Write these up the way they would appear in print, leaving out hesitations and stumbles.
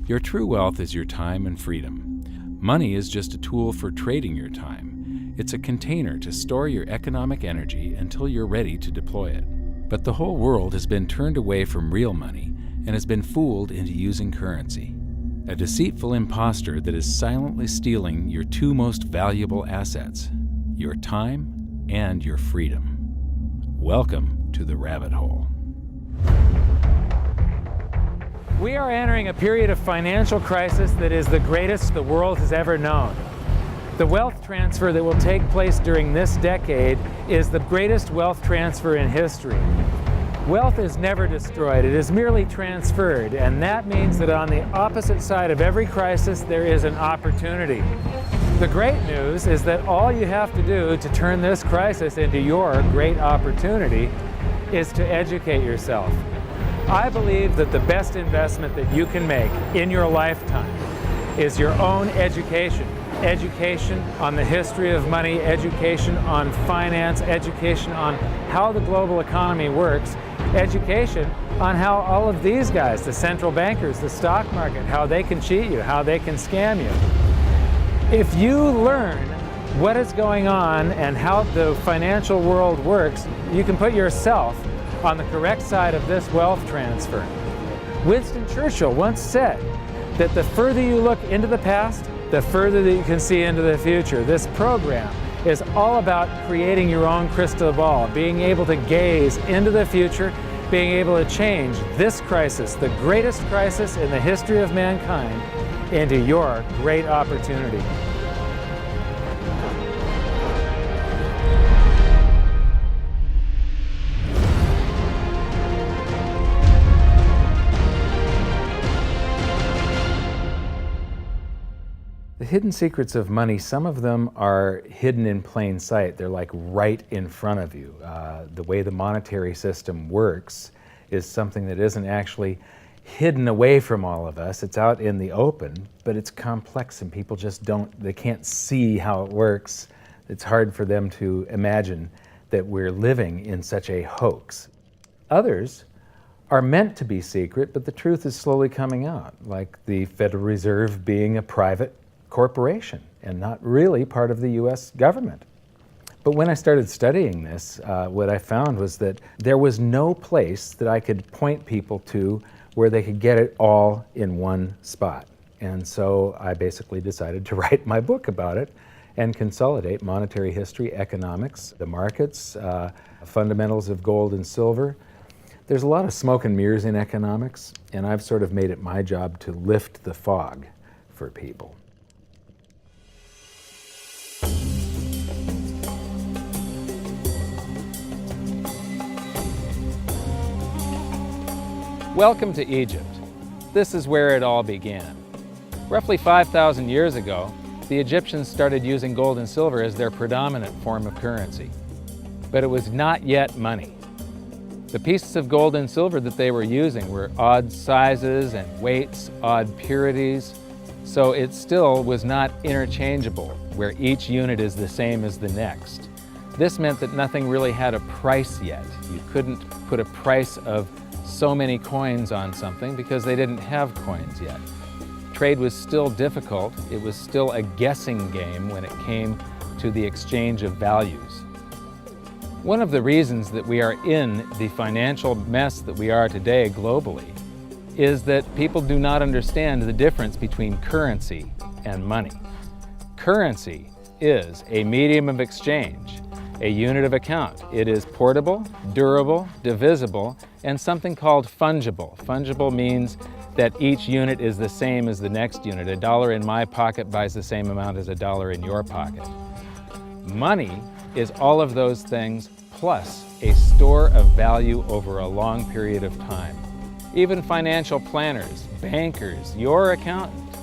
Your true wealth is your time and freedom. Money is just a tool for trading your time. It's a container to store your economic energy until you're ready to deploy it. But the whole world has been turned away from real money and has been fooled into using currency. A deceitful imposter that is silently stealing your two most valuable assets, your time and your freedom. Welcome to the rabbit hole. We are entering a period of financial crisis that is the greatest the world has ever known. The wealth transfer that will take place during this decade is the greatest wealth transfer in history. Wealth is never destroyed, it is merely transferred, and that means that on the opposite side of every crisis there is an opportunity. The great news is that all you have to do to turn this crisis into your great opportunity is to educate yourself. I believe that the best investment that you can make in your lifetime is your own education. Education on the history of money, education on finance, education on how the global economy works, education on how all of these guys, the central bankers, the stock market, how they can cheat you, how they can scam you. If you learn what is going on and how the financial world works, you can put yourself on the correct side of this wealth transfer. Winston Churchill once said that the further you look into the past, the further that you can see into the future. This program is all about creating your own crystal ball, being able to gaze into the future, being able to change this crisis, the greatest crisis in the history of mankind, into your great opportunity. The hidden secrets of money, some of them are hidden in plain sight. They're like right in front of you. The way the monetary system works is something that isn't actually hidden away from all of us. It's out in the open, but it's complex and people just they can't see how it works. It's hard for them to imagine that we're living in such a hoax. Others are meant to be secret, but the truth is slowly coming out, like the Federal Reserve being a private corporation and not really part of the U.S. government. But when I started studying this, what I found was that there was no place that I could point people to where they could get it all in one spot. And so I basically decided to write my book about it and consolidate monetary history, economics, the markets, fundamentals of gold and silver. There's a lot of smoke and mirrors in economics, and I've sort of made it my job to lift the fog for people. Welcome to Egypt. This is where it all began. Roughly 5,000 years ago, the Egyptians started using gold and silver as their predominant form of currency. But it was not yet money. The pieces of gold and silver that they were using were odd sizes and weights, odd purities, so it still was not interchangeable, where each unit is the same as the next. This meant that nothing really had a price yet. You couldn't put a price of so many coins on something because they didn't have coins yet. Trade was still difficult. It was still a guessing game when it came to the exchange of values. One of the reasons that we are in the financial mess that we are today globally is that people do not understand the difference between currency and money. Currency is a medium of exchange, a unit of account. It is portable, durable, divisible, and something called fungible. Fungible means that each unit is the same as the next unit. A dollar in my pocket buys the same amount as a dollar in your pocket. Money is all of those things plus a store of value over a long period of time. Even financial planners, bankers, your accountant,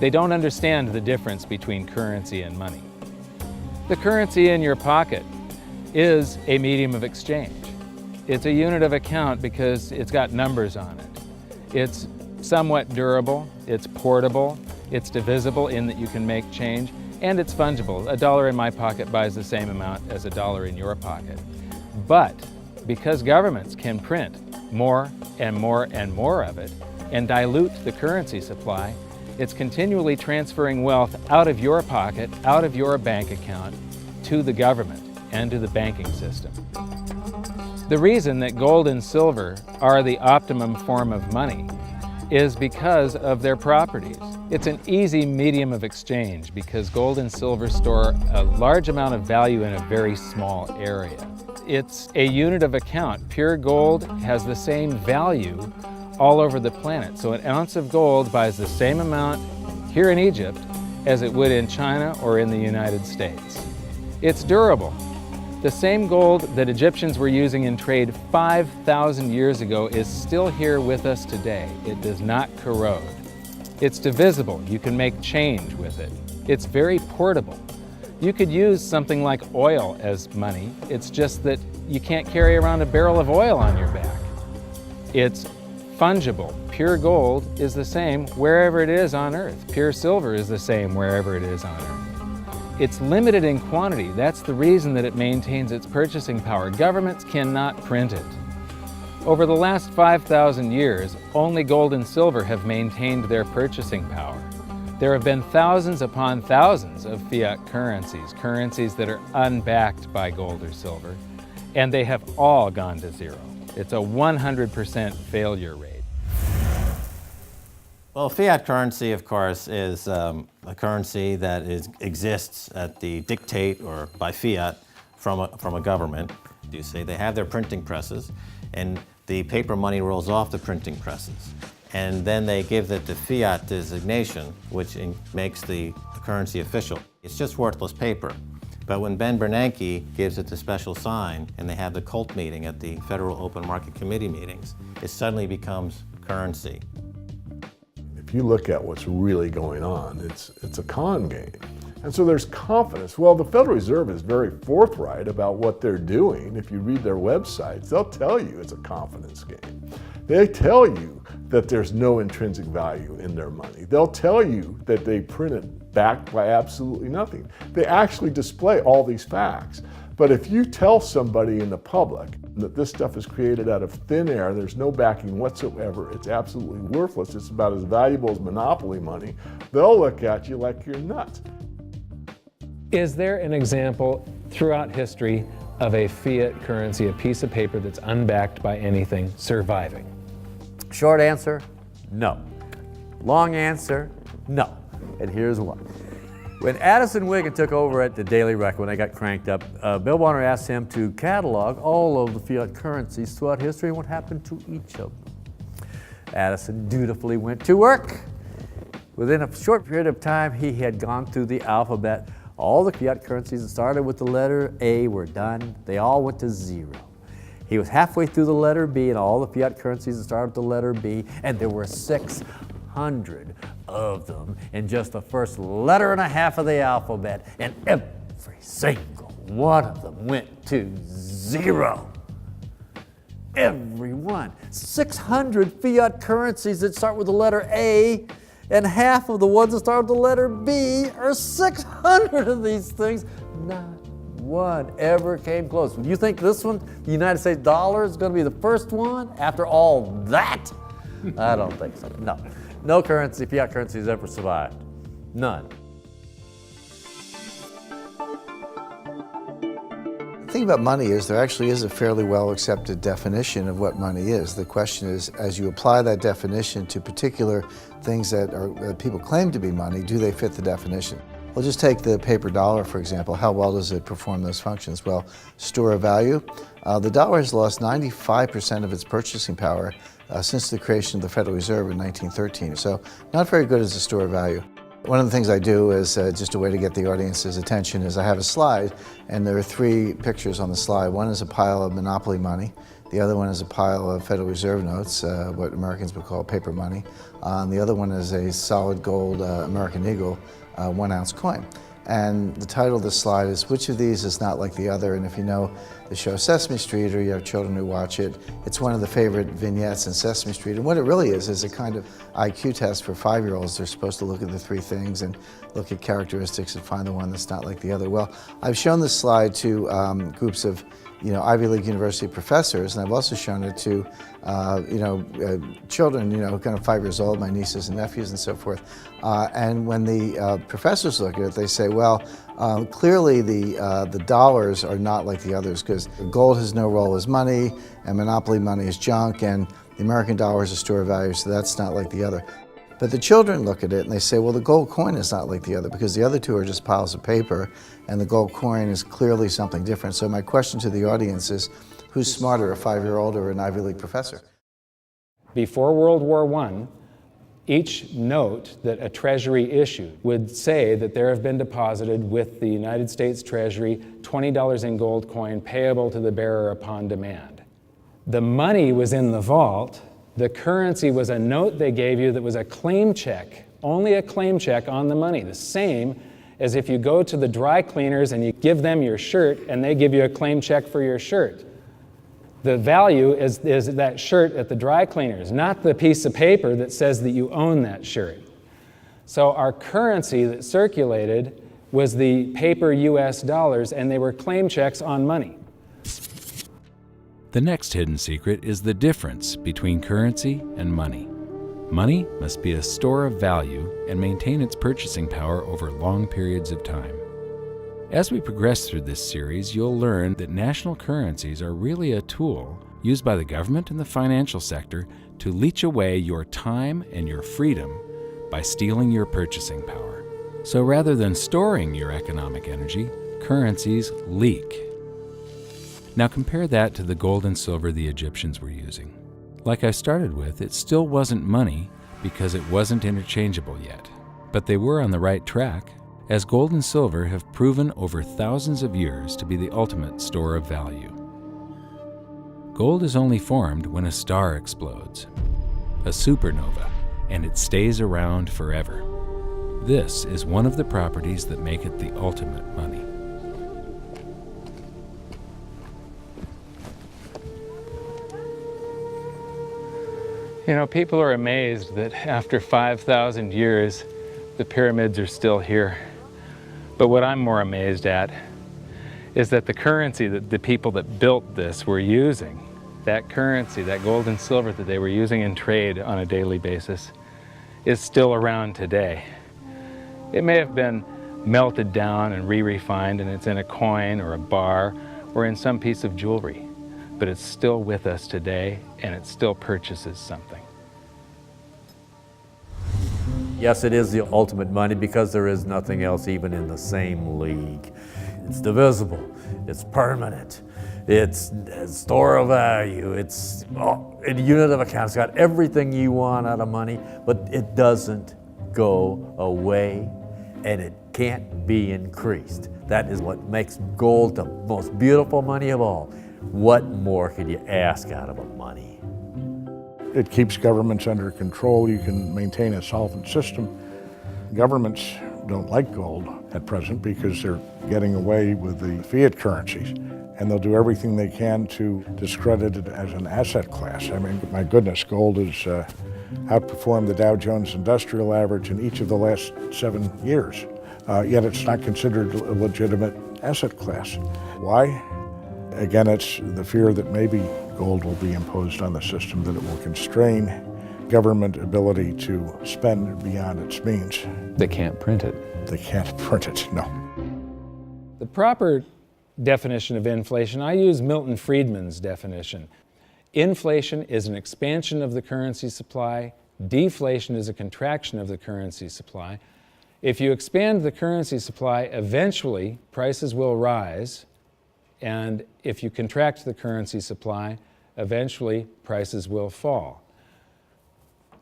they don't understand the difference between currency and money. The currency in your pocket is a medium of exchange. It's a unit of account because it's got numbers on it. It's somewhat durable, it's portable, it's divisible in that you can make change, and it's fungible. A dollar in my pocket buys the same amount as a dollar in your pocket. But because governments can print more and more and more of it, and dilute the currency supply, it's continually transferring wealth out of your pocket, out of your bank account, to the government and to the banking system. The reason that gold and silver are the optimum form of money is because of their properties. It's an easy medium of exchange because gold and silver store a large amount of value in a very small area. It's a unit of account. Pure gold has the same value all over the planet. So an ounce of gold buys the same amount here in Egypt as it would in China or in the United States. It's durable. The same gold that Egyptians were using in trade 5,000 years ago is still here with us today. It does not corrode. It's divisible. You can make change with it. It's very portable. You could use something like oil as money. It's just that you can't carry around a barrel of oil on your back. It's fungible. Pure gold is the same wherever it is on Earth. Pure silver is the same wherever it is on Earth. It's limited in quantity. That's the reason that it maintains its purchasing power. Governments cannot print it. Over the last 5,000 years, only gold and silver have maintained their purchasing power. There have been thousands upon thousands of fiat currencies, currencies that are unbacked by gold or silver, and they have all gone to zero. It's a 100% failure rate. Well, fiat currency, of course, is a currency that exists at the dictate or by fiat from a government. You say they have their printing presses, and the paper money rolls off the printing presses. And then they give it the fiat designation, which makes the currency official. It's just worthless paper. But when Ben Bernanke gives it the special sign, and they have the cult meeting at the Federal Open Market Committee meetings, it suddenly becomes currency. If you look at what's really going on, it's a con game. And so there's confidence. Well, the Federal Reserve is very forthright about what they're doing. If you read their websites, they'll tell you it's a confidence game. They tell you that there's no intrinsic value in their money. They'll tell you that they print it backed by absolutely nothing. They actually display all these facts. But if you tell somebody in the public that this stuff is created out of thin air, there's no backing whatsoever, it's absolutely worthless, it's about as valuable as monopoly money, they'll look at you like you're nuts. Is there an example throughout history of a fiat currency, a piece of paper that's unbacked by anything, surviving? Short answer, no. Long answer, no. And here's why. When Addison Wiggin took over at the Daily Record, when they got cranked up, Bill Warner asked him to catalog all of the fiat currencies throughout history and what happened to each of them. Addison dutifully went to work. Within a short period of time, he had gone through the alphabet. All the fiat currencies that started with the letter A were done. They all went to zero. He was halfway through the letter B, and all the fiat currencies that started with the letter B, and there were 600 of them in just the first letter and a half of the alphabet, and every single one of them went to zero. Every one. 600 fiat currencies that start with the letter A, and half of the ones that start with the letter B are 600 of these things. Not one ever came close. Would you think this one, the United States dollar, is going to be the first one after all that? I don't think so. No. No currency, fiat currency has ever survived. None. The thing about money is there actually is a fairly well accepted definition of what money is. The question is, as you apply that definition to particular things that people claim to be money, do they fit the definition? We'll just take the paper dollar, for example. How well does it perform those functions? Well, store of value. The dollar has lost 95% of its purchasing power since the creation of the Federal Reserve in 1913. So not very good as a store of value. One of the things I do is just a way to get the audience's attention is I have a slide, and there are 3 pictures on the slide. One is a pile of monopoly money. The other one is a pile of Federal Reserve notes, what Americans would call paper money. The other one is a solid gold American Eagle 1-ounce coin. And the title of the slide is, which of these is not like the other? And if you know the show Sesame Street, or you have children who watch it, it's one of the favorite vignettes in Sesame Street. And what it really is a kind of IQ test for 5-year-olds. They're supposed to look at the 3 things and look at characteristics and find the one that's not like the other. Well, I've shown this slide to groups of Ivy League University professors, and I've also shown it to, children, kind of 5 years old, my nieces and nephews and so forth. And when the professors look at it, they say, well, clearly the dollars are not like the others because gold has no role as money, and monopoly money is junk, and the American dollar is a store of value, so that's not like the other. But the children look at it and they say, well, the gold coin is not like the other because the other two are just piles of paper and the gold coin is clearly something different. So my question to the audience is, who's smarter, a 5-year-old or an Ivy League professor? Before World War I, each note that a treasury issued would say that there have been deposited with the United States Treasury $20 in gold coin payable to the bearer upon demand. The money was in the vault. The currency was a note they gave you that was a claim check, only a claim check on the money, the same as if you go to the dry cleaners and you give them your shirt and they give you a claim check for your shirt. The value is that shirt at the dry cleaners, not the piece of paper that says that you own that shirt. So our currency that circulated was the paper US dollars, and they were claim checks on money. The next hidden secret is the difference between currency and money. Money must be a store of value and maintain its purchasing power over long periods of time. As we progress through this series, you'll learn that national currencies are really a tool used by the government and the financial sector to leech away your time and your freedom by stealing your purchasing power. So rather than storing your economic energy, currencies leak. Now compare that to the gold and silver the Egyptians were using. Like I started with, it still wasn't money because it wasn't interchangeable yet. But they were on the right track, as gold and silver have proven over thousands of years to be the ultimate store of value. Gold is only formed when a star explodes, a supernova, and it stays around forever. This is one of the properties that make it the ultimate money. People are amazed that after 5,000 years, the pyramids are still here. But what I'm more amazed at is that the currency that the people that built this were using, that currency, that gold and silver that they were using in trade on a daily basis, is still around today. It may have been melted down and re-refined, and it's in a coin or a bar or in some piece of jewelry, but it's still with us today, and it still purchases something. Yes, it is the ultimate money because there is nothing else even in the same league. It's divisible, it's permanent, it's a store of value, it's a unit of account. It's got everything you want out of money, but it doesn't go away and it can't be increased. That is what makes gold the most beautiful money of all. What more could you ask out of a money? It keeps governments under control. You can maintain a solvent system. Governments don't like gold at present because they're getting away with the fiat currencies, and they'll do everything they can to discredit it as an asset class. I mean, my goodness, gold has outperformed the Dow Jones Industrial Average in each of the last 7 years, yet it's not considered a legitimate asset class. Why? Again, it's the fear that maybe gold will be imposed on the system, that it will constrain government ability to spend beyond its means. They can't print it. They can't print it, no. The proper definition of inflation, I use Milton Friedman's definition. Inflation is an expansion of the currency supply. Deflation is a contraction of the currency supply. If you expand the currency supply, eventually prices will rise. And if you contract the currency supply, eventually prices will fall.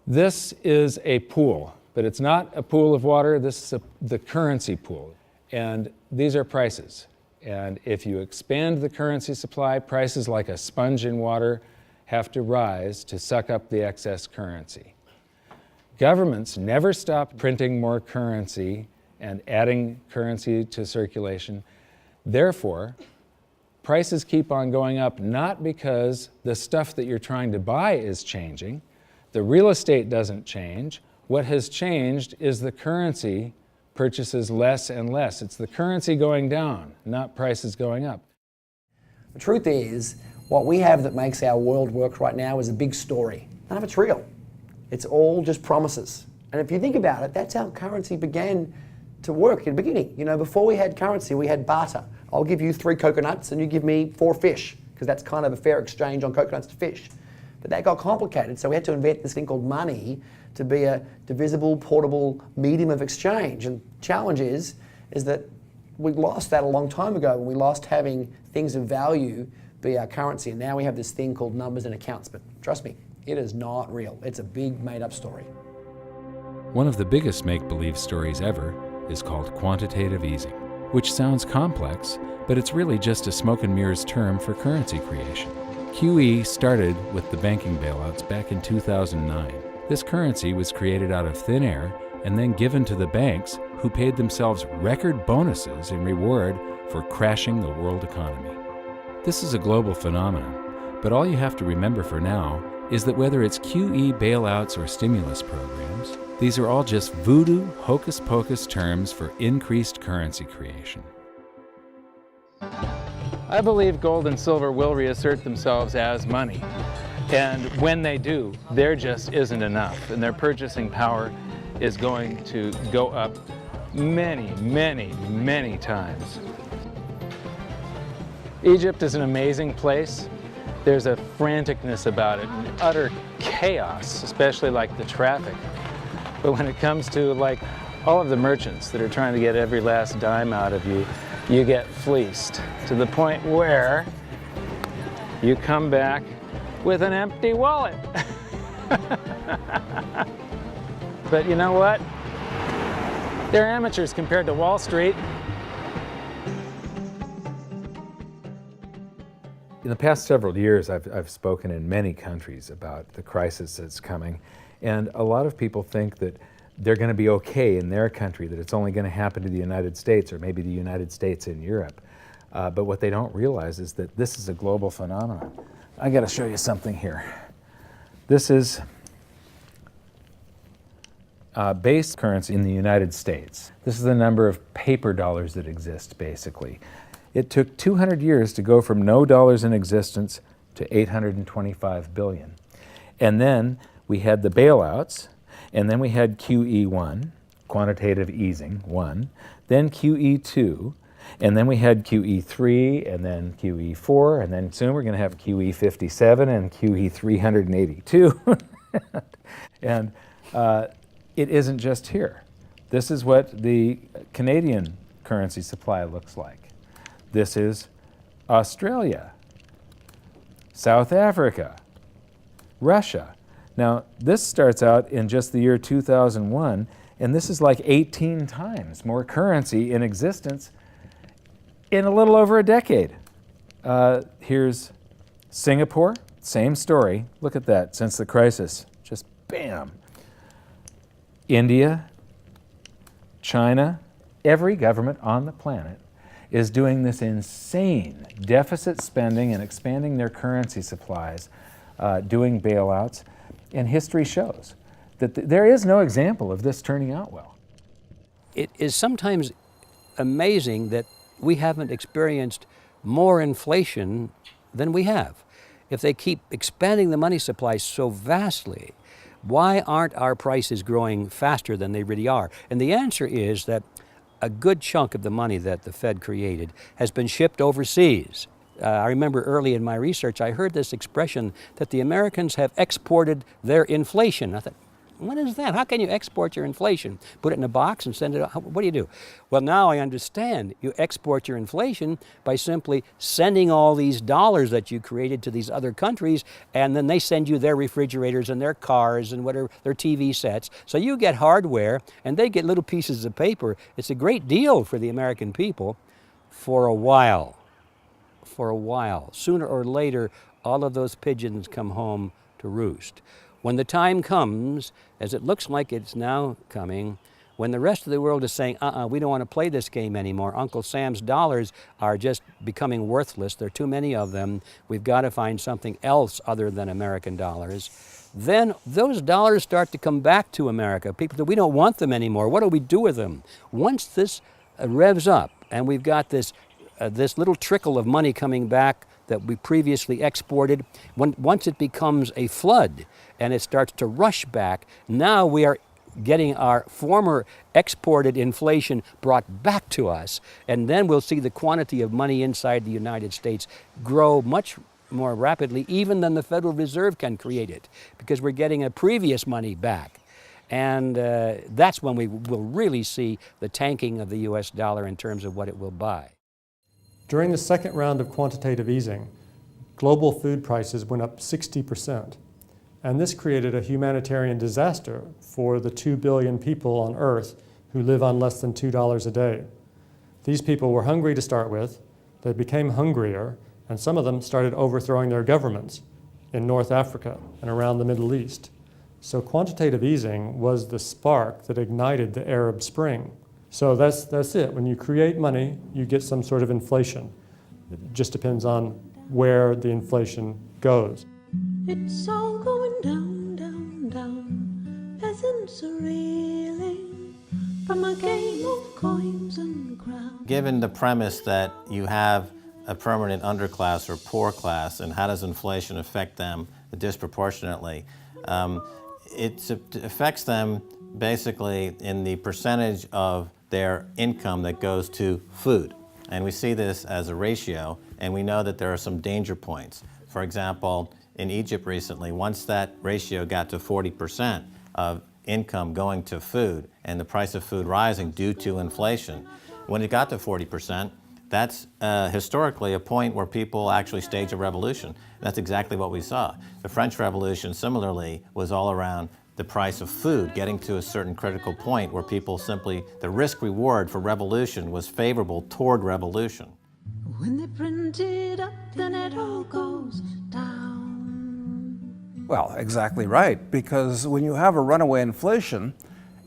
This is a pool, but it's not a pool of water. This is the currency pool. And these are prices. And if you expand the currency supply, prices like a sponge in water have to rise to suck up the excess currency. Governments never stop printing more currency and adding currency to circulation. Therefore, prices keep on going up, not because the stuff that you're trying to buy is changing. The real estate doesn't change. What has changed is the currency purchases less and less. It's the currency going down, not prices going up. The truth is, what we have that makes our world work right now is a big story. None of it's real. It's all just promises. And if you think about it, that's how currency began to work in the beginning. You know, before we had currency, we had barter. I'll give you 3 coconuts and you give me 4 fish, because that's kind of a fair exchange on coconuts to fish. But that got complicated, so we had to invent this thing called money to be a divisible, portable medium of exchange. And the challenge is that we lost that a long time ago when we lost having things of value be our currency. And now we have this thing called numbers and accounts. But trust me, it is not real. It's a big made-up story. One of the biggest make-believe stories ever is called quantitative easing, which sounds complex, but it's really just a smoke and mirrors term for currency creation. QE started with the banking bailouts back in 2009. This currency was created out of thin air and then given to the banks, who paid themselves record bonuses in reward for crashing the world economy. This is a global phenomenon, but all you have to remember for now is that whether it's QE bailouts or stimulus programs, these are all just voodoo, hocus-pocus terms for increased currency creation. I believe gold and silver will reassert themselves as money. And when they do, there just isn't enough. And their purchasing power is going to go up many, many, many times. Egypt is an amazing place. There's a franticness about it, and utter chaos, especially like the traffic. But when it comes to like all of the merchants that are trying to get every last dime out of you, you get fleeced to the point where you come back with an empty wallet. But you know what? They're amateurs compared to Wall Street. In the past several years, I've spoken in many countries about the crisis that's coming, and a lot of people think that they're going to be okay in their country, that it's only going to happen to the United States or maybe the United States in Europe. But what they don't realize is that this is a global phenomenon. I got to show you something here. This is base currency in the United States. This is the number of paper dollars that exist, basically. It took 200 years to go from no dollars in existence to 825 billion. And then we had the bailouts, and then we had QE1, quantitative easing 1, then QE2, and then we had QE3, and then QE4, and then soon we're going to have QE57 and QE382. And it isn't just here. This is what the Canadian currency supply looks like. This is Australia, South Africa, Russia. Now, this starts out in just the year 2001, and this is like 18 times more currency in existence in a little over a decade. Here's Singapore, same story. Look at that, since the crisis, just bam. India, China, every government on the planet is doing this insane deficit spending and expanding their currency supplies, doing bailouts. And history shows that there is no example of this turning out well. It is sometimes amazing that we haven't experienced more inflation than we have. If they keep expanding the money supply so vastly, why aren't our prices growing faster than they really are? And the answer is that a good chunk of the money that the Fed created has been shipped overseas. I remember early in my research, I heard this expression that the Americans have exported their inflation. I thought, what is that? How can you export your inflation? Put it in a box and send it out? What do you do? Well, now I understand. You export your inflation by simply sending all these dollars that you created to these other countries, and then they send you their refrigerators and their cars and whatever, their TV sets. So you get hardware, and they get little pieces of paper. It's a great deal for the American people for a while. For a while. Sooner or later, all of those pigeons come home to roost. When the time comes, as it looks like it's now coming, when the rest of the world is saying, we don't want to play this game anymore, Uncle Sam's dollars are just becoming worthless, there are too many of them, we've got to find something else other than American dollars, then those dollars start to come back to America. People say, we don't want them anymore, what do we do with them? Once this revs up and we've got this little trickle of money coming back that we previously exported, once it becomes a flood and it starts to rush back, now we are getting our former exported inflation brought back to us, and then we'll see the quantity of money inside the United States grow much more rapidly even than the Federal Reserve can create it, because we're getting a previous money back. And that's when we will really see the tanking of the US dollar in terms of what it will buy. During the second round of quantitative easing, global food prices went up 60%. And this created a humanitarian disaster for the 2 billion people on Earth who live on less than $2 a day. These people were hungry to start with, they became hungrier, and some of them started overthrowing their governments in North Africa and around the Middle East. So quantitative easing was the spark that ignited the Arab Spring. So that's it. When you create money, you get some sort of inflation. It just depends on where the inflation goes. It's all going down, down, down. Peasants are reeling from a game of coins and crowns. Given the premise that you have a permanent underclass or poor class, and how does inflation affect them disproportionately? It affects them basically in the percentage of their income that goes to food. And we see this as a ratio, and we know that there are some danger points. For example, in Egypt recently, once that ratio got to 40% of income going to food and the price of food rising due to inflation, when it got to 40%, that's historically a point where people actually stage a revolution. That's exactly what we saw. The French Revolution, similarly, was all around the price of food getting to a certain critical point where people simply, the risk-reward for revolution was favorable toward revolution. When they print it up, then it all goes down. Well, exactly right, because when you have a runaway inflation,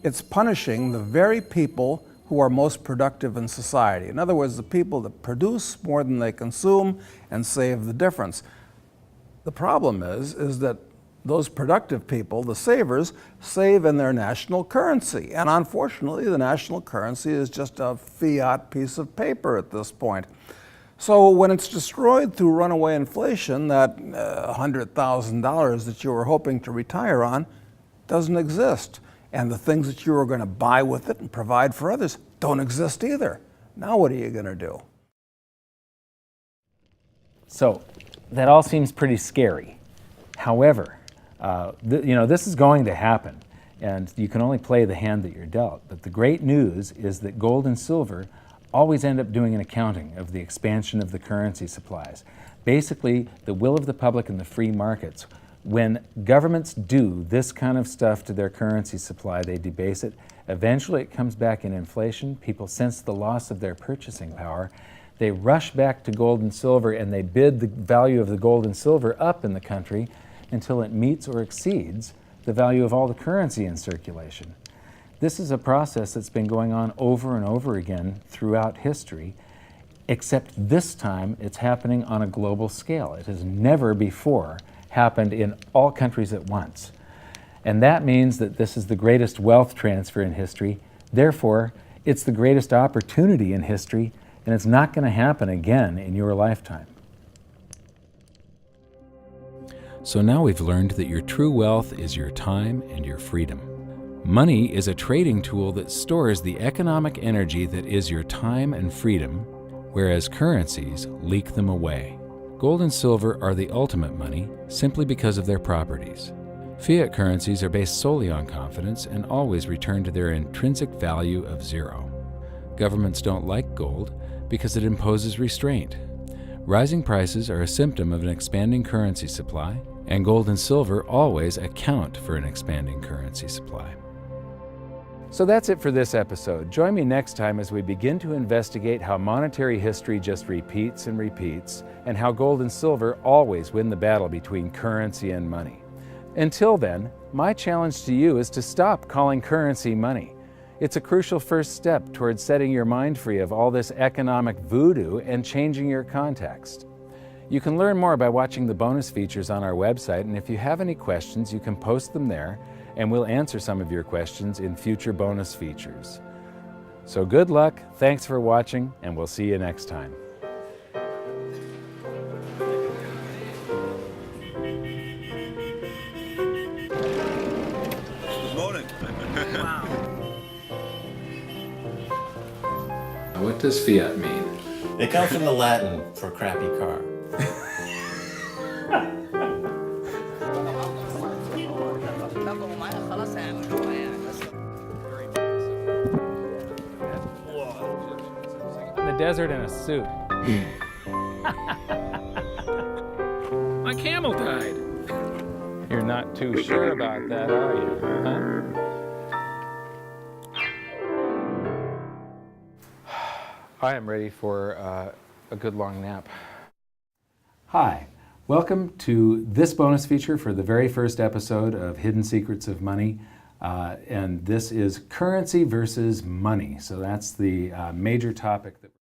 it's punishing the very people who are most productive in society. In other words, the people that produce more than they consume and save the difference. The problem is that those productive people, the savers, save in their national currency. And unfortunately, the national currency is just a fiat piece of paper at this point. So when it's destroyed through runaway inflation, that $100,000 that you were hoping to retire on doesn't exist. And the things that you were going to buy with it and provide for others don't exist either. Now what are you going to do? So that all seems pretty scary. However, this is going to happen, and you can only play the hand that you're dealt. But the great news is that gold and silver always end up doing an accounting of the expansion of the currency supplies. Basically, the will of the public and the free markets. When governments do this kind of stuff to their currency supply, they debase it. Eventually it comes back in inflation. People sense the loss of their purchasing power. They rush back to gold and silver, and they bid the value of the gold and silver up in the country until it meets or exceeds the value of all the currency in circulation. This is a process that's been going on over and over again throughout history, except this time it's happening on a global scale. It has never before happened in all countries at once. And that means that this is the greatest wealth transfer in history. Therefore, it's the greatest opportunity in history, and it's not going to happen again in your lifetime. So now we've learned that your true wealth is your time and your freedom. Money is a trading tool that stores the economic energy that is your time and freedom, whereas currencies leak them away. Gold and silver are the ultimate money simply because of their properties. Fiat currencies are based solely on confidence and always return to their intrinsic value of zero. Governments don't like gold because it imposes restraint. Rising prices are a symptom of an expanding currency supply, and gold and silver always account for an expanding currency supply. So that's it for this episode. Join me next time as we begin to investigate how monetary history just repeats and repeats, and how gold and silver always win the battle between currency and money. Until then, my challenge to you is to stop calling currency money. It's a crucial first step towards setting your mind free of all this economic voodoo and changing your context. You can learn more by watching the bonus features on our website, and if you have any questions, you can post them there, and we'll answer some of your questions in future bonus features. So good luck, thanks for watching, and we'll see you next time. What does fiat mean? It comes from the Latin for crappy car. In the desert in a suit. My camel died. You're not too sure about that, are you? Huh? I am ready for a good long nap. Hi, welcome to this bonus feature for the very first episode of Hidden Secrets of Money. And this is currency versus money. So that's the major topic that